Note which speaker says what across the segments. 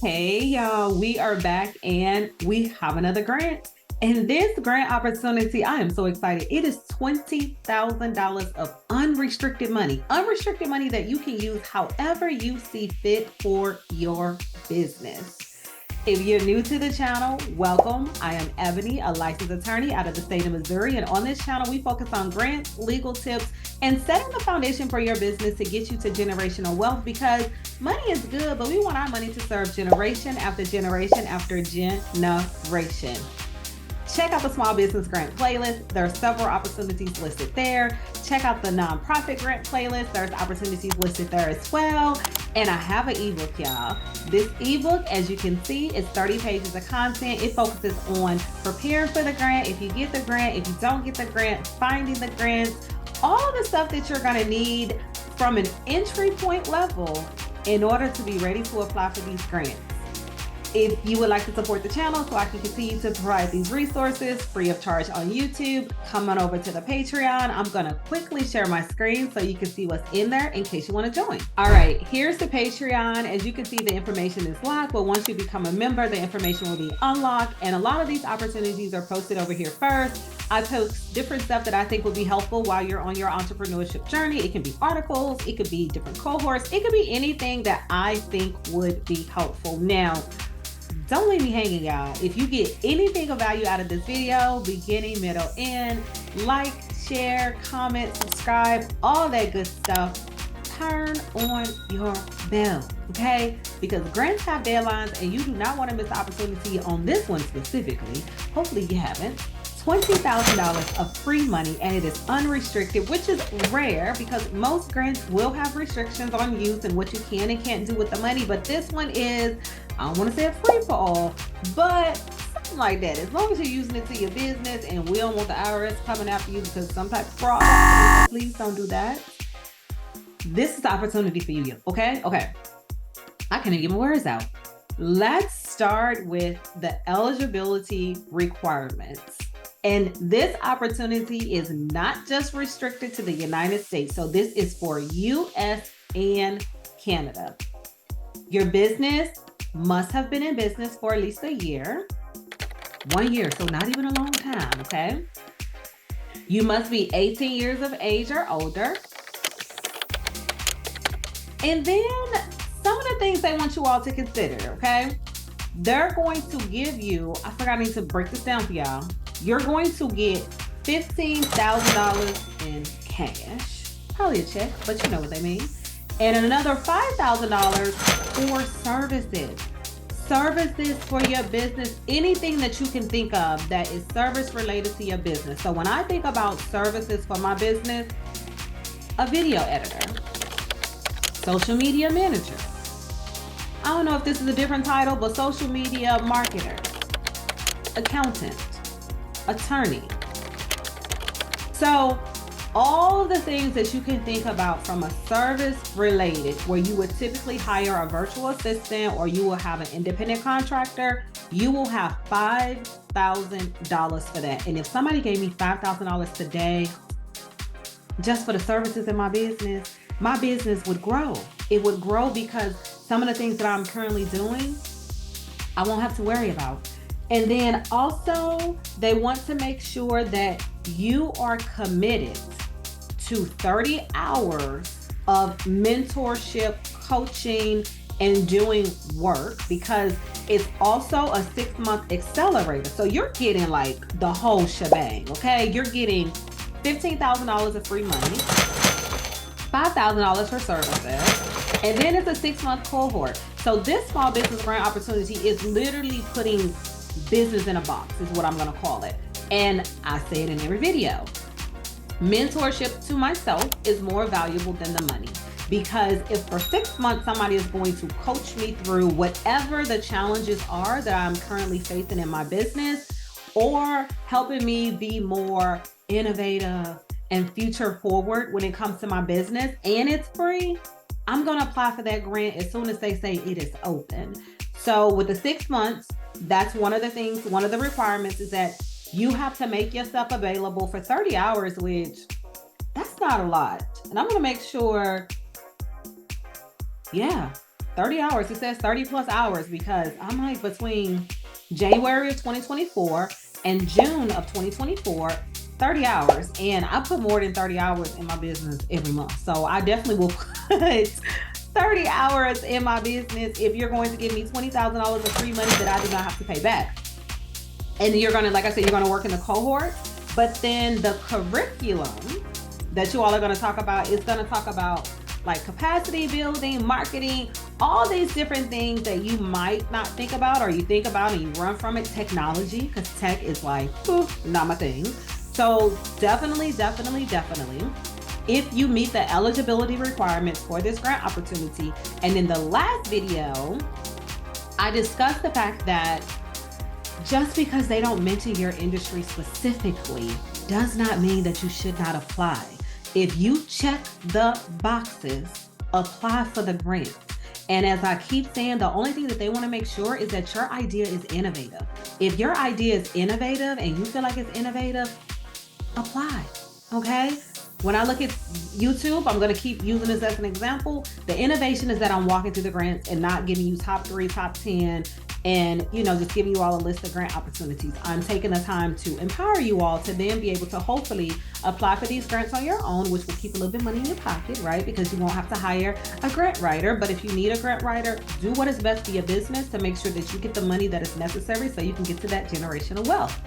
Speaker 1: Hey y'all, we are back and we have another grant. And this grant opportunity, I am so excited. It is $20,000 of unrestricted money that you can use however you see fit for your business. If you're new to the channel, welcome. I am Ebony, a licensed attorney out of the state of Missouri. And on this channel, we focus on grants, legal tips, and setting the foundation for your business to get you to generational wealth, because money is good, but we want our money to serve generation after generation after generation. Check out the small business grant playlist. There are several opportunities listed there. Check out the nonprofit grant playlist. There's opportunities listed there as well. And I have an ebook, y'all. This ebook, as you can see, is 30 pages of content. It focuses on preparing for the grant, if you get the grant, if you don't get the grant, finding the grants, all of the stuff that you're gonna need from an entry point level in order to be ready to apply for these grants. If you would like to support the channel so I can continue to provide these resources free of charge on YouTube, come on over to the Patreon. I'm gonna quickly share my screen so you can see what's in there in case you wanna join. All right, here's the Patreon. As you can see, the information is locked, but once you become a member, the information will be unlocked. And a lot of these opportunities are posted over here first. I post different stuff that I think will be helpful while you're on your entrepreneurship journey. It can be articles, it could be different cohorts, it could be anything that I think would be helpful. Now, don't leave me hanging, y'all. If you get anything of value out of this video, beginning, middle, end, like, share, comment, subscribe, all that good stuff, turn on your bell, okay? Because grants have deadlines and you do not want to miss the opportunity on this one specifically. Hopefully you haven't. $20,000 of free money, and it is unrestricted, which is rare because most grants will have restrictions on use and what you can and can't do with the money. But this one is, I don't want to say it's free for all, but something like that. As long as you're using it to your business, and we don't want the IRS coming after you because some type of fraud, please don't do that. This is the opportunity for you, okay? Okay. I can't even get my words out. Let's start with the eligibility requirements. And this opportunity is not just restricted to the United States. So this is for US and Canada. Your business must have been in business for at least a year. 1 year, so not even a long time, okay? You must be 18 years of age or older. And then some of the things they want you all to consider, okay? They're going to give you, I forgot, I need to break this down for y'all. You're going to get $15,000 in cash, probably a check, but you know what they mean. And another $5,000 for services. Services for your business, anything that you can think of that is service related to your business. So when I think about services for my business, a video editor, social media manager. I don't know if this is a different title, but social media marketer, accountant, attorney. So all of the things that you can think about from a service related, where you would typically hire a virtual assistant or you will have an independent contractor, you will have $5,000 for that. And if somebody gave me $5,000 today just for the services in my business would grow. It would grow because some of the things that I'm currently doing, I won't have to worry about. And then also, they want to make sure that you are committed to 30 hours of mentorship, coaching, and doing work, because it's also a 6-month accelerator. So you're getting like the whole shebang, okay? You're getting $15,000 of free money, $5,000 for services, and then it's a 6-month cohort. So this small business grant opportunity is literally putting business in a box, is what I'm gonna call it. And I say it in every video. Mentorship to myself is more valuable than the money, because if for 6 months somebody is going to coach me through whatever the challenges are that I'm currently facing in my business, or helping me be more innovative and future forward when it comes to my business, and it's free, I'm gonna apply for that grant as soon as they say it is open. So with the 6 months, that's one of the things, one of the requirements is that you have to make yourself available for 30 hours, which that's not a lot. And I'm gonna make sure, yeah, 30 hours. It says 30 plus hours because I'm like between January of 2024 and June of 2024, 30 hours. And I put more than 30 hours in my business every month. So I definitely will put 30 hours in my business if you're going to give me $20,000 of free money that I do not have to pay back. And you're going to, like I said, you're going to work in the cohort. But then the curriculum that you all are going to talk about is going to talk about like capacity building, marketing, all these different things that you might not think about, or you think about and you run from it. Technology, because tech is like, not my thing. So definitely, if you meet the eligibility requirements for this grant opportunity. And in the last video, I discussed the fact that just because they don't mention your industry specifically does not mean that you should not apply. If you check the boxes, apply for the grant. And as I keep saying, the only thing that they want to make sure is that your idea is innovative. If your idea is innovative and you feel like it's innovative, apply, okay? When I look at YouTube, I'm going to keep using this as an example. The innovation is that I'm walking through the grants and not giving you top 3, top 10, and just giving you all a list of grant opportunities. I'm taking the time to empower you all to then be able to hopefully apply for these grants on your own, which will keep a little bit of money in your pocket, right? Because you won't have to hire a grant writer. But if you need a grant writer, do what is best for your business to make sure that you get the money that is necessary so you can get to that generational wealth.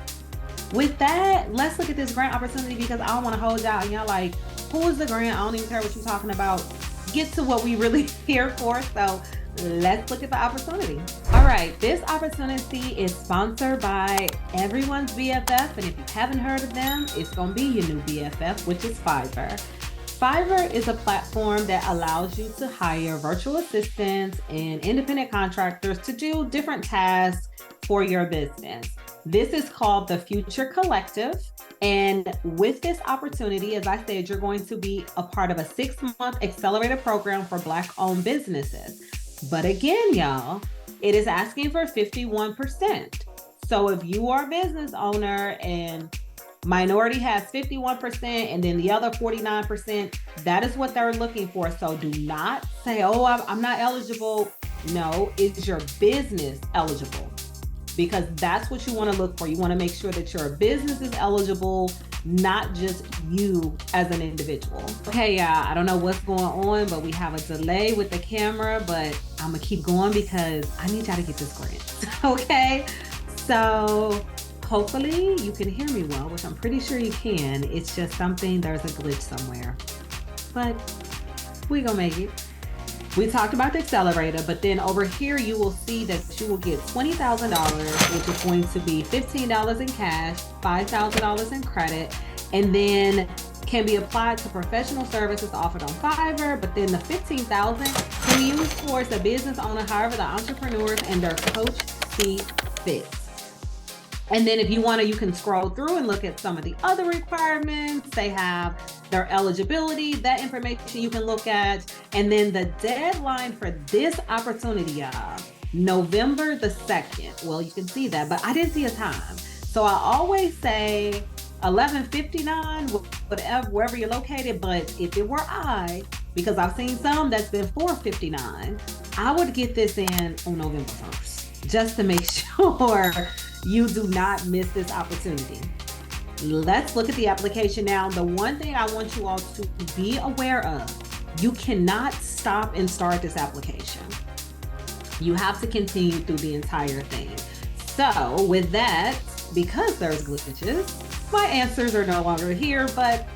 Speaker 1: With that, let's look at this grant opportunity because I don't want to hold y'all and y'all like, who is the grant? I don't even care what you're talking about. Get to what we really here for. So let's look at the opportunity. All right, this opportunity is sponsored by everyone's BFF. And if you haven't heard of them, it's going to be your new BFF, which is Fiverr. Fiverr is a platform that allows you to hire virtual assistants and independent contractors to do different tasks for your business. This is called the Future Collective. And with this opportunity, as I said, you're going to be a part of a 6-month accelerated program for Black-owned businesses. But again, y'all, it is asking for 51%. So if you are a business owner and minority has 51% and then the other 49%, that is what they're looking for. So do not say, oh, I'm not eligible. No, is your business eligible? Because that's what you want to look for. You want to make sure that your business is eligible, not just you as an individual. Okay, yeah, I don't know what's going on, but we have a delay with the camera, but I'm gonna keep going because I need y'all to get this grant. Okay, so hopefully you can hear me well, which I'm pretty sure you can. It's just there's a glitch somewhere, but we gonna make it. We talked about the accelerator, but then over here you will see that you will get $20,000, which is going to be $15 in cash, $5,000 in credit, and then can be applied to professional services offered on Fiverr. But then the $15,000 can be used towards the business owner, however the entrepreneurs and their coach see fit. And then if you want to, you can scroll through and look at some of the other requirements. They have their eligibility, that information you can look at. And then the deadline for this opportunity, y'all, November the 2nd. Well, you can see that, but I didn't see a time. So I always say 11:59, whatever, wherever you're located. But if it were because I've seen some that's been 4:59, I would get this in on November 1st, just to make sure you do not miss this opportunity. Let's look at the application now. The one thing I want you all to be aware of, you cannot stop and start this application. You have to continue through the entire thing. So with that, because there's glitches, my answers are no longer here, but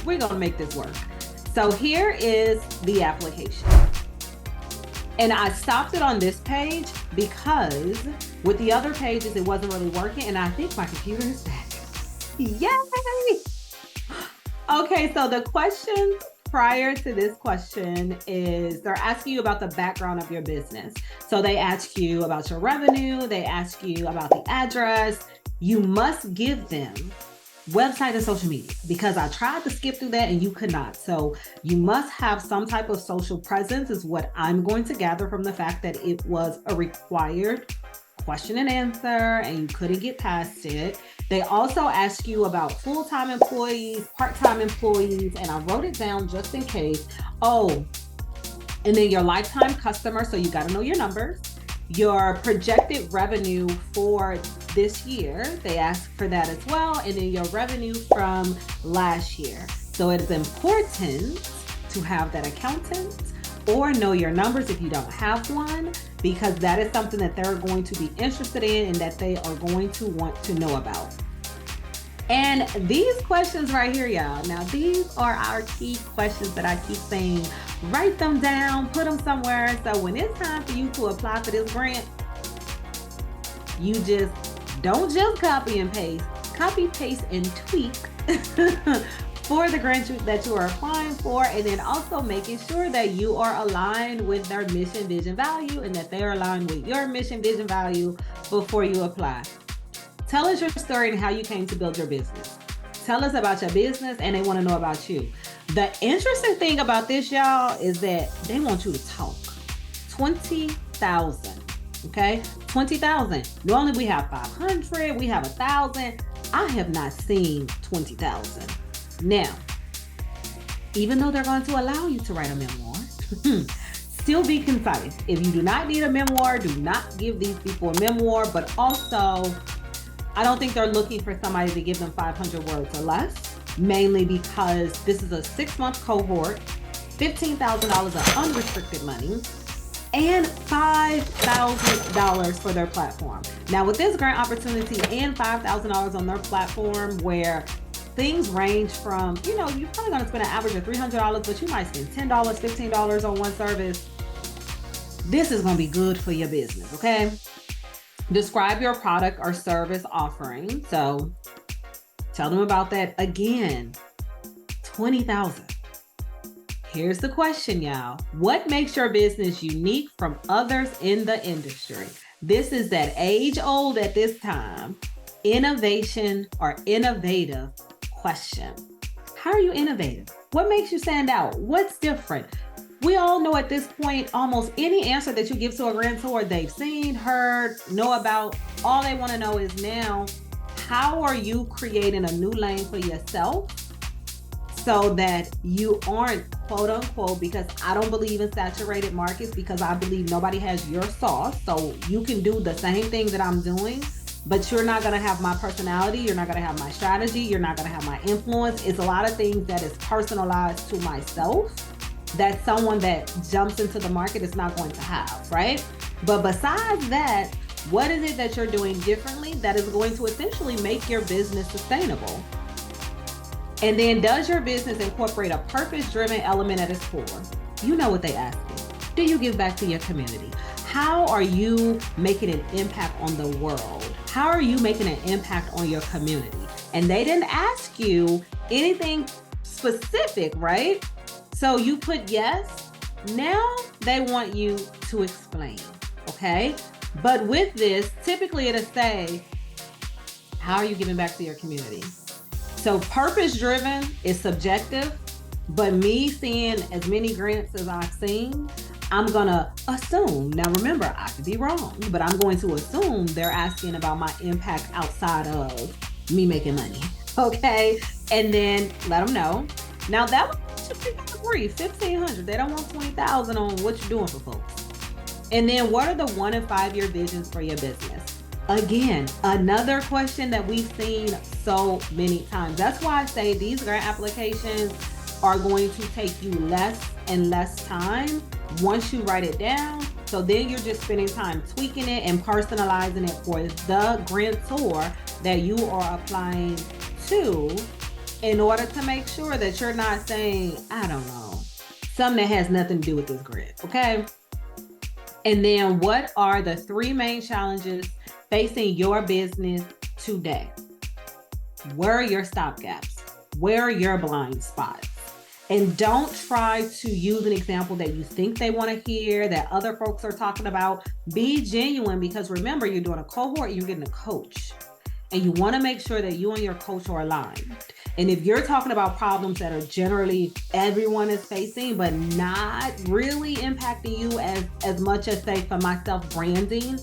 Speaker 1: we're gonna make this work. So here is the application. And I stopped it on this page because with the other pages, it wasn't really working. And I think my computer is back. Yay! Okay, so the question prior to this question is they're asking you about the background of your business. So they ask you about your revenue. They ask you about the address. You must give them website and social media, because I tried to skip through that and you could not. So you must have some type of social presence is what I'm going to gather from the fact that it was a required question and answer and you couldn't get past it. They also ask you about full-time employees, part-time employees, and I wrote it down just in case. Oh, And then your lifetime customer, so you got to know your numbers. Your projected revenue for this year, they ask for that as well. And then your revenue from last year. So it is important to have that accountant or know your numbers if you don't have one, because that is something that they're going to be interested in and that they are going to want to know about. And these questions right here, y'all, now these are our key questions that I keep saying, write them down, put them somewhere. So when it's time for you to apply for this grant, you just don't just copy, paste and tweak for the grant that you are applying for. And then also making sure that you are aligned with their mission, vision, value, and that they're aligned with your mission, vision, value before you apply. Tell us your story and how you came to build your business. Tell us about your business and they want to know about you. The interesting thing about this, y'all, is that they want you to talk. 20,000, okay? 20,000. Normally we have 500, we have 1,000. I have not seen 20,000. Now, even though they're going to allow you to write a memoir, still be concise. If you do not need a memoir, do not give these people a memoir, but also, I don't think they're looking for somebody to give them 500 words or less, mainly because this is a 6-month cohort, $15,000 of unrestricted money, and $5,000 for their platform. Now with this grant opportunity and $5,000 on their platform, where things range from, you're probably gonna spend an average of $300, but you might spend $10, $15 on one service. This is gonna be good for your business, okay? Describe your product or service offering. So tell them about that. Again, 20,000. Here's the question, y'all. What makes your business unique from others in the industry? This is that age old at this time, innovation or innovative question. How are you innovative? What makes you stand out? What's different? We all know at this point, almost any answer that you give to a grantor, they've seen, heard, know about. All they want to know is now, how are you creating a new lane for yourself so that you aren't, quote unquote, because I don't believe in saturated markets, because I believe nobody has your sauce. So you can do the same thing that I'm doing, but you're not going to have my personality. You're not going to have my strategy. You're not going to have my influence. It's a lot of things that is personalized to myself that someone that jumps into the market is not going to have, right? But besides that, what is it that you're doing differently that is going to essentially make your business sustainable? And then, does your business incorporate a purpose-driven element at its core? You know what they ask you. Do you give back to your community? How are you making an impact on the world? How are you making an impact on your community? And they didn't ask you anything specific, right? So you put yes. Now they want you to explain, okay? But with this, typically it'll say, how are you giving back to your community? So purpose-driven is subjective, but me seeing as many grants as I've seen, I'm gonna assume, now remember, I could be wrong, but I'm going to assume they're asking about my impact outside of me making money, okay? And then let them know. Now that one should be free, $1,500. They don't want $20,000 on what you're doing for folks. And then what are the 1 and 5 year visions for your business? Again, another question that we've seen so many times. That's why I say these grant applications are going to take you less and less time once you write it down. So then you're just spending time tweaking it and personalizing it for the grantor that you are applying to, in order to make sure that you're not saying, I don't know, something that has nothing to do with this grant, okay? And then what are the 3 main challenges facing your business today? Where are your stopgaps? Where are your blind spots? And don't try to use an example that you think they want to hear, that other folks are talking about. Be genuine, because remember, you're doing a cohort, you're getting a coach. And you want to make sure that you and your coach are aligned. And if you're talking about problems that are generally everyone is facing, but not really impacting you as much as, say, for myself, branding,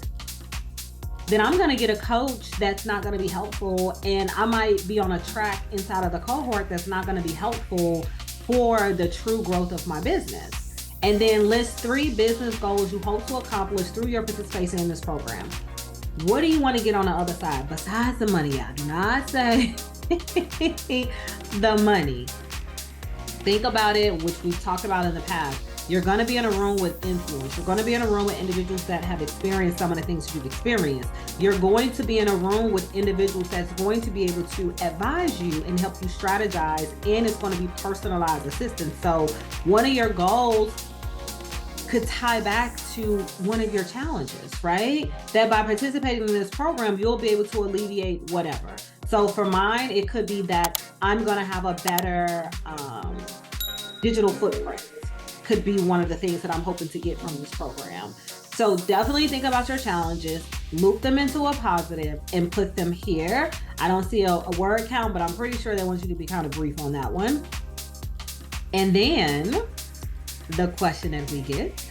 Speaker 1: then I'm going to get a coach that's not going to be helpful. And I might be on a track inside of the cohort that's not going to be helpful for the true growth of my business. And then list 3 business goals you hope to accomplish through your participation in this program. What do you want to get on the other side besides the money? I do not say the money. Think about it, which we've talked about in the past. You're going to be in a room with influence. You're going to be in a room with individuals that have experienced some of the things you've experienced. You're going to be in a room with individuals that's going to be able to advise you and help you strategize, and it's going to be personalized assistance. So one of your goals could tie back to one of your challenges, right? That by participating in this program, you'll be able to alleviate whatever. So for mine, it could be that I'm going to have a better digital footprint. Could be one of the things that I'm hoping to get from this program. So definitely think about your challenges, loop them into a positive, and put them here. I don't see a word count, but I'm pretty sure they want you to be kind of brief on that one. And then the question that we get,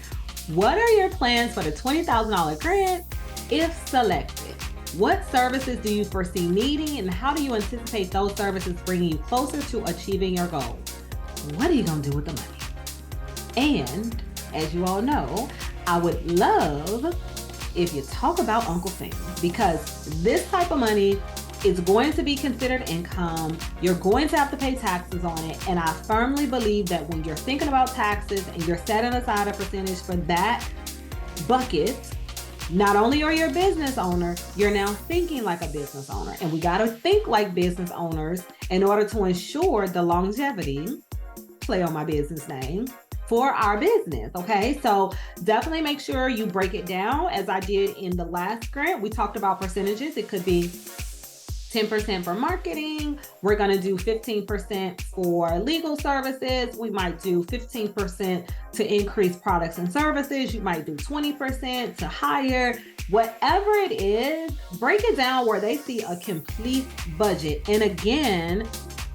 Speaker 1: what are your plans for the $20,000 grant if selected? What services do you foresee needing, and how do you anticipate those services bringing you closer to achieving your goals? What are you going to do with the money? And as you all know, I would love if you talk about Uncle Sam, because this type of money is going to be considered income. You're going to have to pay taxes on it. And I firmly believe that when you're thinking about taxes and you're setting aside a percentage for that bucket, not only are you a business owner, you're now thinking like a business owner. And we got to think like business owners in order to ensure the longevity, play on my business name, for our business. Okay, so definitely make sure you break it down as I did in the last grant. We talked about percentages. It could be 10% for marketing. We're going to do 15% for legal services. We might do 15% to increase products and services. You might do 20% to hire. Whatever it is, break it down where they see a complete budget. And again,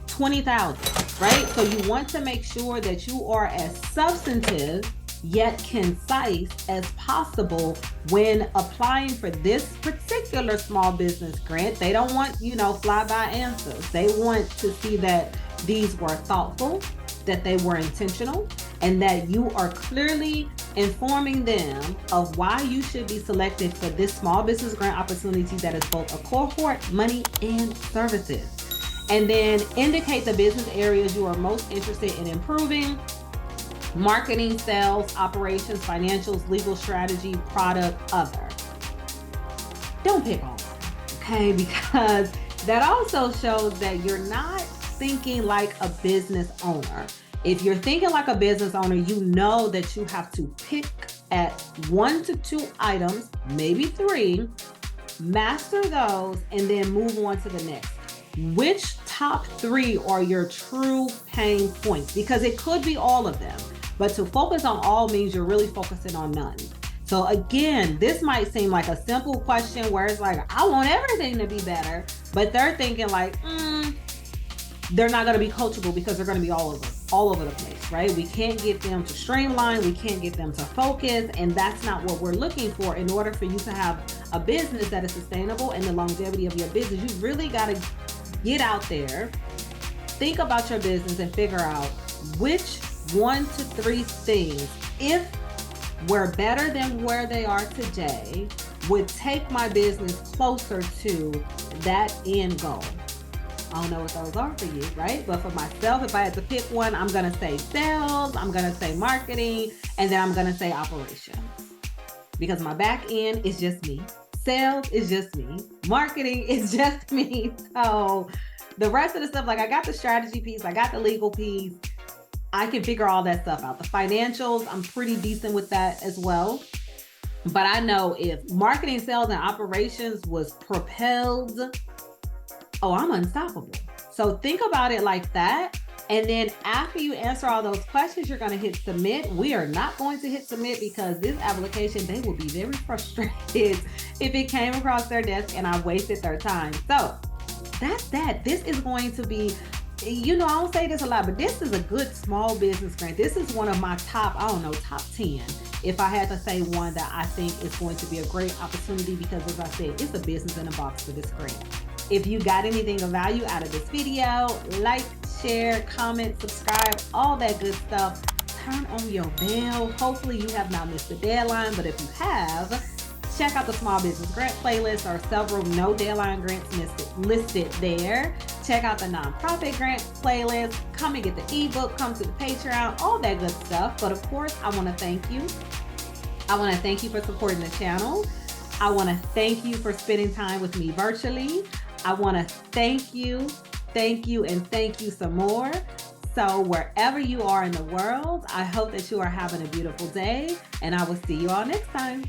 Speaker 1: 20,000, right? So you want to make sure that you are as substantive yet concise as possible when applying for this particular small business grant. They don't want, fly-by answers. They want to see that these were thoughtful, that they were intentional, and that you are clearly informing them of why you should be selected for this small business grant opportunity that is both a cohort, money, and services. And then indicate the business areas you are most interested in improving: marketing, sales, operations, financials, legal strategy, product, other. Don't pick on them, okay? Because that also shows that you're not thinking like a business owner. If you're thinking like a business owner, you know that you have to pick at 1 to 2 items, maybe 3, master those, and then move on to the next. Which top 3 are your true pain points? Because it could be all of them, but to focus on all means you're really focusing on none. So again, this might seem like a simple question where it's like, I want everything to be better, but they're thinking like, they're not going to be coachable because they're going to be all over the place, right? We can't get them to streamline. We can't get them to focus. And that's not what we're looking for. In order for you to have a business that is sustainable and the longevity of your business, you really got to get out there, think about your business, and figure out which 1 to 3 things, if we're better than where they are today, would take my business closer to that end goal. I don't know what those are for you, right? But for myself, if I had to pick one, I'm going to say sales, I'm going to say marketing, and then I'm going to say operations. Because my back end is just me. Sales is just me. Marketing is just me. So the rest of the stuff, like I got the strategy piece, I got the legal piece, I can figure all that stuff out. The financials, I'm pretty decent with that as well. But I know if marketing, sales, and operations was propelled, I'm unstoppable. So think about it like that. And then after you answer all those questions, you're going to hit submit. We are not going to hit submit because this application, they will be very frustrated if it came across their desk and I wasted their time. So that's that. This is going to be, I don't say this a lot, but this is a good small business grant. This is one of my top 10. If I had to say one that I think is going to be a great opportunity, because as I said, it's a business in a box for this grant. If you got anything of value out of this video, like, share, comment, subscribe, all that good stuff. turn on your bell. Hopefully you have not missed the deadline, but if you have, check out the small business grant playlist. There are several no deadline grants listed there. Check out the nonprofit grant playlist. Come and get the ebook, come to the Patreon, all that good stuff. But of course, I want to thank you. I want to thank you for supporting the channel. I want to thank you for spending time with me virtually. I want to thank you, and thank you some more. So wherever you are in the world, I hope that you are having a beautiful day, and I will see you all next time.